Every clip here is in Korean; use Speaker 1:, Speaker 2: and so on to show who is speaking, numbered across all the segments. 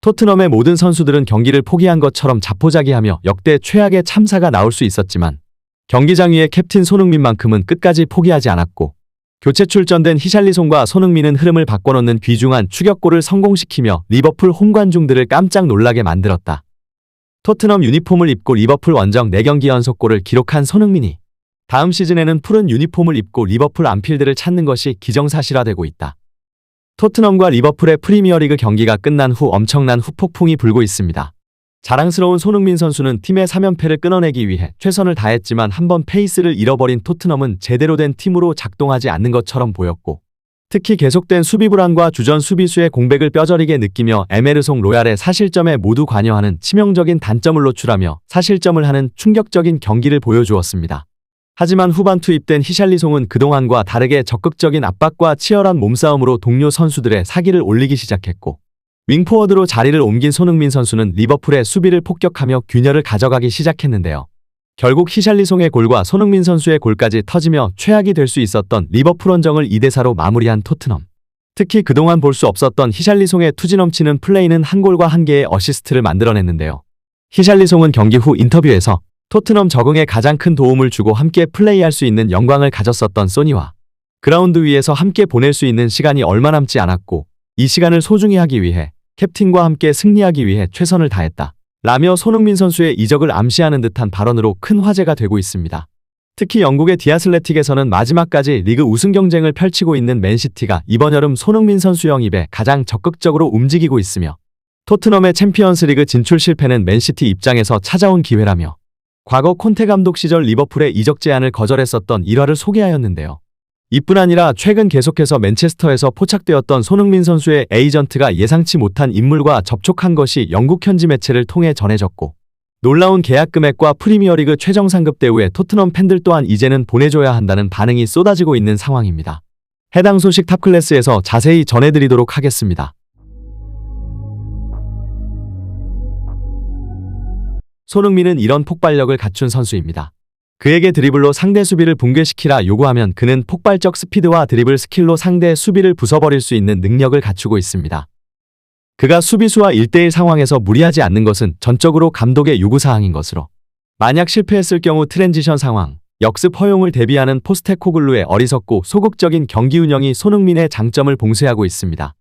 Speaker 1: 토트넘의 모든 선수들은 경기를 포기한 것처럼 자포자기하며 역대 최악의 참사가 나올 수 있었지만 경기장 위의 캡틴 손흥민만큼은 끝까지 포기하지 않았고 교체 출전된 히샬리송과 손흥민은 흐름을 바꿔놓는 귀중한 추격골을 성공시키며 리버풀 홈관중들을 깜짝 놀라게 만들었다. 토트넘 유니폼을 입고 리버풀 원정 4경기 연속골을 기록한 손흥민이 다음 시즌에는 푸른 유니폼을 입고 리버풀 안필드를 찾는 것이 기정사실화되고 있다. 토트넘과 리버풀의 프리미어리그 경기가 끝난 후 엄청난 후폭풍이 불고 있습니다. 자랑스러운 손흥민 선수는 팀의 3연패를 끊어내기 위해 최선을 다했지만 한번 페이스를 잃어버린 토트넘은 제대로 된 팀으로 작동하지 않는 것처럼 보였고 특히 계속된 수비 불안과 주전 수비수의 공백을 뼈저리게 느끼며 에메르송 로얄의 사실점에 모두 관여하는 치명적인 단점을 노출하며 사실점을 하는 충격적인 경기를 보여주었습니다. 하지만 후반 투입된 히샬리송은 그동안과 다르게 적극적인 압박과 치열한 몸싸움으로 동료 선수들의 사기를 올리기 시작했고 윙포워드로 자리를 옮긴 손흥민 선수는 리버풀의 수비를 폭격하며 균열을 가져가기 시작했는데요. 결국 히샬리송의 골과 손흥민 선수의 골까지 터지며 최악이 될 수 있었던 리버풀 원정을 2대4로 마무리한 토트넘. 특히 그동안 볼 수 없었던 히샬리송의 투지 넘치는 플레이는 한 골과 한 개의 어시스트를 만들어냈는데요. 히샬리송은 경기 후 인터뷰에서 토트넘 적응에 가장 큰 도움을 주고 함께 플레이할 수 있는 영광을 가졌었던 소니와 그라운드 위에서 함께 보낼 수 있는 시간이 얼마 남지 않았고 이 시간을 소중히 하기 위해 캡틴과 함께 승리하기 위해 최선을 다했다. 라며 손흥민 선수의 이적을 암시하는 듯한 발언으로 큰 화제가 되고 있습니다. 특히 영국의 디아슬레틱에서는 마지막까지 리그 우승 경쟁을 펼치고 있는 맨시티가 이번 여름 손흥민 선수 영입에 가장 적극적으로 움직이고 있으며 토트넘의 챔피언스리그 진출 실패는 맨시티 입장에서 찾아온 기회라며 과거 콘테 감독 시절 리버풀의 이적 제안을 거절했었던 일화를 소개하였는데요. 이뿐 아니라 최근 계속해서 맨체스터에서 포착되었던 손흥민 선수의 에이전트가 예상치 못한 인물과 접촉한 것이 영국 현지 매체를 통해 전해졌고 놀라운 계약 금액과 프리미어리그 최정 상급 대우에 토트넘 팬들 또한 이제는 보내줘야 한다는 반응이 쏟아지고 있는 상황입니다. 해당 소식 탑클래스에서 자세히 전해드리도록 하겠습니다. 손흥민은 이런 폭발력을 갖춘 선수입니다. 그에게 드리블로 상대 수비를 붕괴시키라 요구하면 그는 폭발적 스피드와 드리블 스킬로 상대 수비를 부숴버릴 수 있는 능력을 갖추고 있습니다. 그가 수비수와 1대1 상황에서 무리하지 않는 것은 전적으로 감독의 요구사항인 것으로 만약 실패했을 경우 트랜지션 상황, 역습 허용을 대비하는 포스테코글루의 어리석고 소극적인 경기 운영이 손흥민의 장점을 봉쇄하고 있습니다.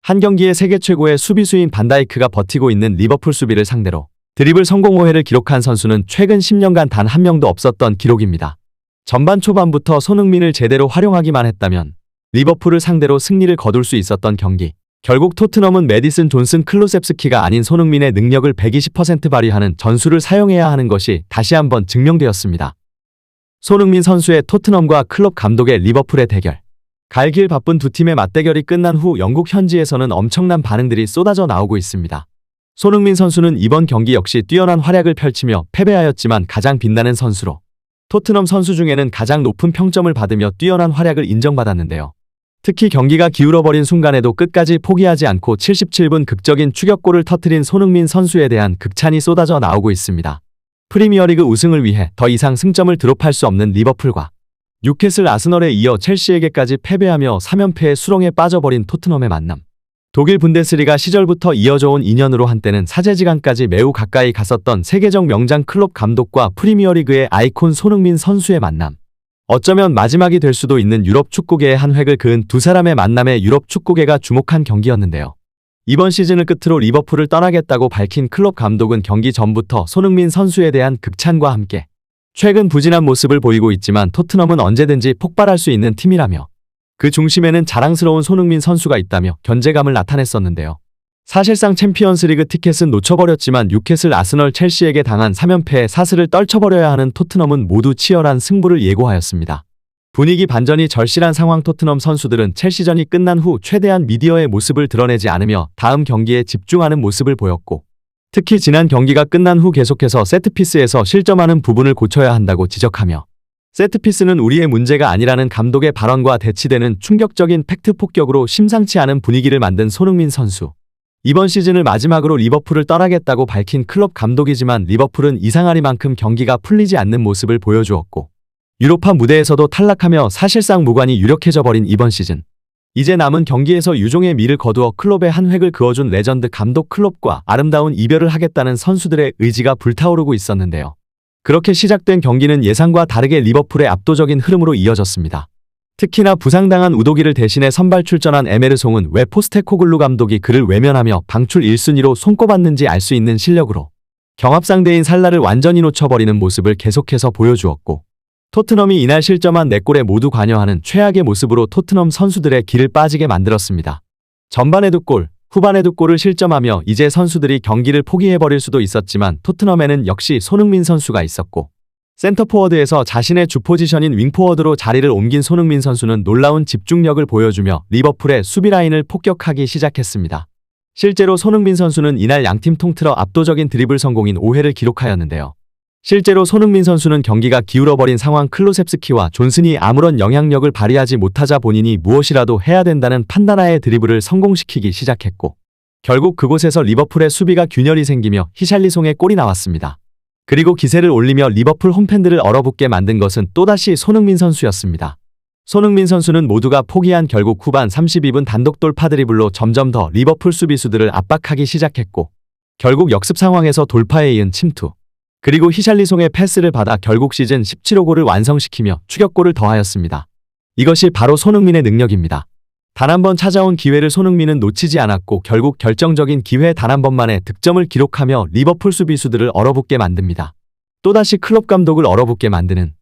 Speaker 1: 한 경기에 세계 최고의 수비수인 반다이크가 버티고 있는 리버풀 수비를 상대로 드리블 성공 5회를 기록한 선수는 최근 10년간 단 한 명도 없었던 기록입니다. 전반 초반부터 손흥민을 제대로 활용하기만 했다면 리버풀을 상대로 승리를 거둘 수 있었던 경기. 결국 토트넘은 메디슨 존슨 클루셉스키가 아닌 손흥민의 능력을 120% 발휘하는 전술을 사용해야 하는 것이 다시 한번 증명되었습니다. 손흥민 선수의 토트넘과 클롭 감독의 리버풀의 대결. 갈 길 바쁜 두 팀의 맞대결이 끝난 후 영국 현지에서는 엄청난 반응들이 쏟아져 나오고 있습니다. 손흥민 선수는 이번 경기 역시 뛰어난 활약을 펼치며 패배하였지만 가장 빛나는 선수로 토트넘 선수 중에는 가장 높은 평점을 받으며 뛰어난 활약을 인정받았는데요. 특히 경기가 기울어버린 순간에도 끝까지 포기하지 않고 77분 극적인 추격골을 터뜨린 손흥민 선수에 대한 극찬이 쏟아져 나오고 있습니다. 프리미어리그 우승을 위해 더 이상 승점을 드롭할 수 없는 리버풀과 뉴캐슬 아스널에 이어 첼시에게까지 패배하며 3연패의 수렁에 빠져버린 토트넘의 만남. 독일 분데스리가 시절부터 이어져 온 인연으로 한때는 사제지간까지 매우 가까이 갔었던 세계적 명장 클롭 감독과 프리미어리그의 아이콘 손흥민 선수의 만남. 어쩌면 마지막이 될 수도 있는 유럽 축구계의 한 획을 그은 두 사람의 만남에 유럽 축구계가 주목한 경기였는데요. 이번 시즌을 끝으로 리버풀을 떠나겠다고 밝힌 클롭 감독은 경기 전부터 손흥민 선수에 대한 극찬과 함께 최근 부진한 모습을 보이고 있지만 토트넘은 언제든지 폭발할 수 있는 팀이라며 그 중심에는 자랑스러운 손흥민 선수가 있다며 견제감을 나타냈었는데요. 사실상 챔피언스리그 티켓은 놓쳐버렸지만 뉴캐슬 아스널 첼시에게 당한 3연패의 사슬을 떨쳐버려야 하는 토트넘은 모두 치열한 승부를 예고하였습니다. 분위기 반전이 절실한 상황. 토트넘 선수들은 첼시전이 끝난 후 최대한 미디어의 모습을 드러내지 않으며 다음 경기에 집중하는 모습을 보였고 특히 지난 경기가 끝난 후 계속해서 세트피스에서 실점하는 부분을 고쳐야 한다고 지적하며 세트피스는 우리의 문제가 아니라는 감독의 발언과 대치되는 충격적인 팩트 폭격으로 심상치 않은 분위기를 만든 손흥민 선수. 이번 시즌을 마지막으로 리버풀을 떠나겠다고 밝힌 클롭 감독이지만 리버풀은 이상하리만큼 경기가 풀리지 않는 모습을 보여주었고 유로파 무대에서도 탈락하며 사실상 무관이 유력해져 버린 이번 시즌. 이제 남은 경기에서 유종의 미를 거두어 클롭의 한 획을 그어준 레전드 감독 클롭과 아름다운 이별을 하겠다는 선수들의 의지가 불타오르고 있었는데요. 그렇게 시작된 경기는 예상과 다르게 리버풀의 압도적인 흐름으로 이어졌습니다. 특히나 부상당한 우도기를 대신해 선발 출전한 에메르송은 왜 포스테코글루 감독이 그를 외면하며 방출 1순위로 손꼽았는지 알 수 있는 실력으로 경합상대인 살라를 완전히 놓쳐버리는 모습을 계속해서 보여주었고, 토트넘이 이날 실점한 4골에 모두 관여하는 최악의 모습으로 토트넘 선수들의 길을 빠지게 만들었습니다. 전반에 2골, 후반에 2골을 실점하며 이제 선수들이 경기를 포기해버릴 수도 있었지만 토트넘에는 역시 손흥민 선수가 있었고, 센터포워드에서 자신의 주 포지션인 윙포워드로 자리를 옮긴 손흥민 선수는 놀라운 집중력을 보여주며 리버풀의 수비 라인을 폭격하기 시작했습니다. 실제로 손흥민 선수는 이날 양팀 통틀어 압도적인 드리블 성공인 5회를 기록하였는데요. 실제로 손흥민 선수는 경기가 기울어버린 상황 클로셉스키와 존슨이 아무런 영향력을 발휘하지 못하자 본인이 무엇이라도 해야 된다는 판단하에 드리블을 성공시키기 시작했고, 결국 그곳에서 리버풀의 수비가 균열이 생기며 히샬리송의 골이 나왔습니다. 그리고 기세를 올리며 리버풀 홈팬들을 얼어붙게 만든 것은 또다시 손흥민 선수였습니다. 손흥민 선수는 모두가 포기한 결국 후반 32분 단독 돌파 드리블로 점점 더 리버풀 수비수들을 압박하기 시작했고, 결국 역습 상황에서 돌파에 이은 침투, 그리고 히샬리송의 패스를 받아 결국 시즌 17호 골을 완성시키며 추격골을 더하였습니다. 이것이 바로 손흥민의 능력입니다. 단 한 번 찾아온 기회를 손흥민은 놓치지 않았고 결국 결정적인 기회 단 한 번만에 득점을 기록하며 리버풀 수비수들을 얼어붙게 만듭니다. 또다시 클롭 감독을 얼어붙게 만드는,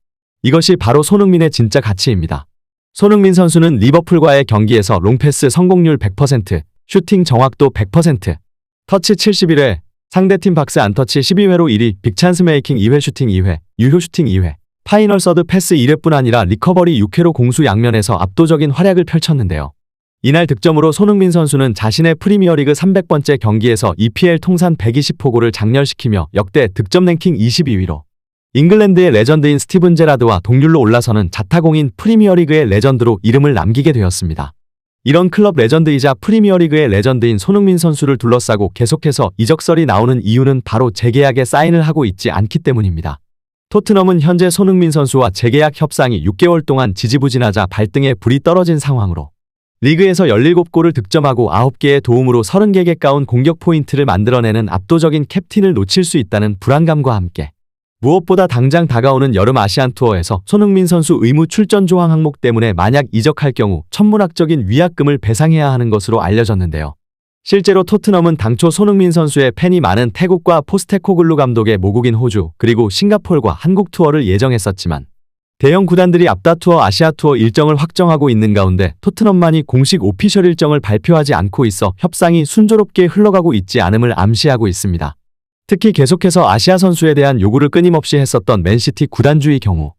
Speaker 1: 이것이 바로 손흥민의 진짜 가치입니다. 손흥민 선수는 리버풀과의 경기에서 롱패스 성공률 100%, 슈팅 정확도 100%, 터치 71회, 상대팀 박스 안터치 12회로 1위, 빅찬스 메이킹 2회, 슈팅 2회, 유효 슈팅 2회, 파이널 서드 패스 1회뿐 아니라 리커버리 6회로 공수 양면에서 압도적인 활약을 펼쳤는데요. 이날 득점으로 손흥민 선수는 자신의 프리미어리그 300번째 경기에서 EPL 통산 120호골을 장렬시키며 역대 득점 랭킹 22위로 잉글랜드의 레전드인 스티븐 제라드와 동률로 올라서는 자타공인 프리미어리그의 레전드로 이름을 남기게 되었습니다. 이런 클럽 레전드이자 프리미어리그의 레전드인 손흥민 선수를 둘러싸고 계속해서 이적설이 나오는 이유는 바로 재계약에 사인을 하고 있지 않기 때문입니다. 토트넘은 현재 손흥민 선수와 재계약 협상이 6개월 동안 지지부진하자 발등에 불이 떨어진 상황으로 리그에서 17골을 득점하고 9개의 도움으로 30개 가까운 공격 포인트를 만들어내는 압도적인 캡틴을 놓칠 수 있다는 불안감과 함께 무엇보다 당장 다가오는 여름 아시안 투어에서 손흥민 선수 의무 출전 조항 항목 때문에 만약 이적할 경우 천문학적인 위약금을 배상해야 하는 것으로 알려졌는데요. 실제로 토트넘은 당초 손흥민 선수의 팬이 많은 태국과 포스테코글루 감독의 모국인 호주 그리고 싱가포르과 한국 투어를 예정했었지만 대형 구단들이 앞다투어 아시아 투어 일정을 확정하고 있는 가운데 토트넘만이 공식 오피셜 일정을 발표하지 않고 있어 협상이 순조롭게 흘러가고 있지 않음을 암시하고 있습니다. 특히 계속해서 아시아 선수에 대한 요구를 끊임없이 했었던 맨시티 구단주의 경우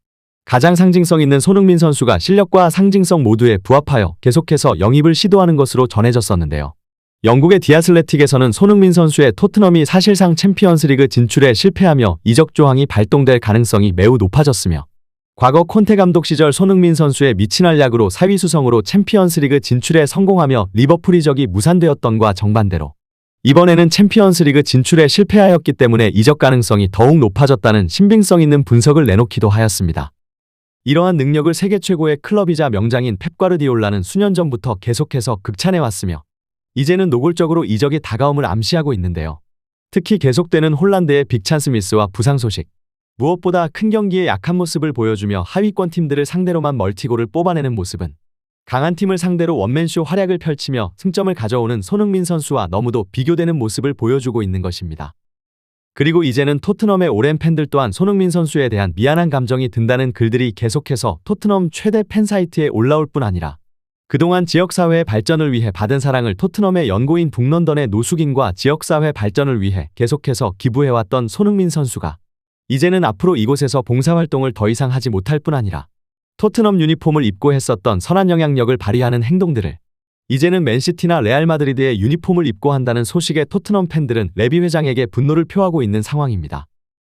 Speaker 1: 가장 상징성 있는 손흥민 선수가 실력과 상징성 모두에 부합하여 계속해서 영입을 시도하는 것으로 전해졌었는데요. 영국의 디아슬레틱에서는 손흥민 선수의 토트넘이 사실상 챔피언스리그 진출에 실패하며 이적 조항이 발동될 가능성이 매우 높아졌으며 과거 콘테 감독 시절 손흥민 선수의 미친 활약으로 4위 수성으로 챔피언스리그 진출에 성공하며 리버풀 이적이 무산되었던과 정반대로 이번에는 챔피언스리그 진출에 실패하였기 때문에 이적 가능성이 더욱 높아졌다는 신빙성 있는 분석을 내놓기도 하였습니다. 이러한 능력을 세계 최고의 클럽이자 명장인 펩 과르디올라는 수년 전부터 계속해서 극찬해왔으며 이제는 노골적으로 이적이 다가옴을 암시하고 있는데요. 특히 계속되는 홀란드의 빅찬 스미스와 부상 소식, 무엇보다 큰 경기에 약한 모습을 보여주며 하위권 팀들을 상대로만 멀티골을 뽑아내는 모습은 강한 팀을 상대로 원맨쇼 활약을 펼치며 승점을 가져오는 손흥민 선수와 너무도 비교되는 모습을 보여주고 있는 것입니다. 그리고 이제는 토트넘의 오랜 팬들 또한 손흥민 선수에 대한 미안한 감정이 든다는 글들이 계속해서 토트넘 최대 팬 사이트에 올라올 뿐 아니라 그동안 지역사회의 발전을 위해 받은 사랑을 토트넘의 연고인 북런던의 노숙인과 지역사회 발전을 위해 계속해서 기부해왔던 손흥민 선수가 이제는 앞으로 이곳에서 봉사활동을 더 이상 하지 못할 뿐 아니라 토트넘 유니폼을 입고 했었던 선한 영향력을 발휘하는 행동들을 이제는 맨시티나 레알 마드리드의 유니폼을 입고 한다는 소식에 토트넘 팬들은 레비 회장에게 분노를 표하고 있는 상황입니다.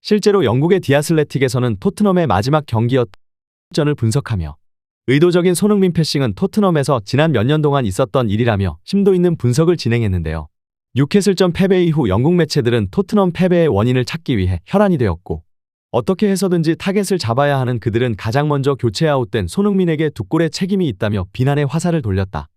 Speaker 1: 실제로 영국의 디아슬레틱에서는 토트넘의 마지막 경기였던 전을 분석하며 의도적인 손흥민 패싱은 토트넘에서 지난 몇 년 동안 있었던 일이라며 심도 있는 분석을 진행했는데요. 뉴캐슬전 패배 이후 영국 매체들은 토트넘 패배의 원인을 찾기 위해 혈안이 되었고 어떻게 해서든지 타겟을 잡아야 하는 그들은 가장 먼저 교체 아웃된 손흥민에게 2골의 책임이 있다며 비난의 화살을 돌렸다.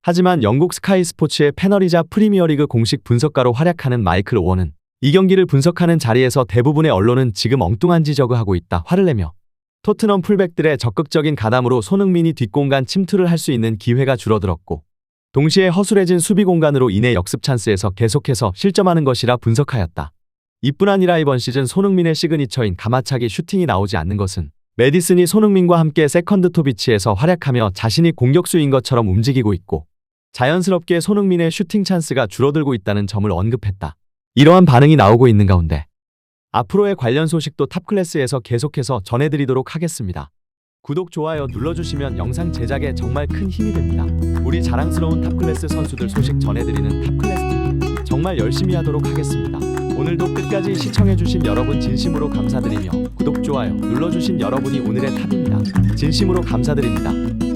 Speaker 1: 하지만 영국 스카이 스포츠의 패널이자 프리미어리그 공식 분석가로 활약하는 마이클 오원은 이 경기를 분석하는 자리에서 대부분의 언론은 지금 엉뚱한 지적을 하고 있다 화를 내며 토트넘 풀백들의 적극적인 가담으로 손흥민이 뒷공간 침투를 할 수 있는 기회가 줄어들었고 동시에 허술해진 수비 공간으로 인해 역습 찬스에서 계속해서 실점하는 것이라 분석하였다. 이뿐 아니라 이번 시즌 손흥민의 시그니처인 가마차기 슈팅이 나오지 않는 것은 메디슨이 손흥민과 함께 세컨드 톱 위치에서 활약하며 자신이 공격수인 것처럼 움직이고 있고 자연스럽게 손흥민의 슈팅 찬스가 줄어들고 있다는 점을 언급했다. 이러한 반응이 나오고 있는 가운데 앞으로의 관련 소식도 탑클래스에서 계속해서 전해드리도록 하겠습니다. 구독, 좋아요 눌러주시면 영상 제작에 정말 큰 힘이 됩니다. 우리 자랑스러운 탑클래스 선수들 소식 전해드리는 탑클래스TV 정말 열심히 하도록 하겠습니다. 오늘도 끝까지 시청해주신 여러분 진심으로 감사드리며 구독, 좋아요 눌러주신 여러분이 오늘의 탑입니다. 진심으로 감사드립니다.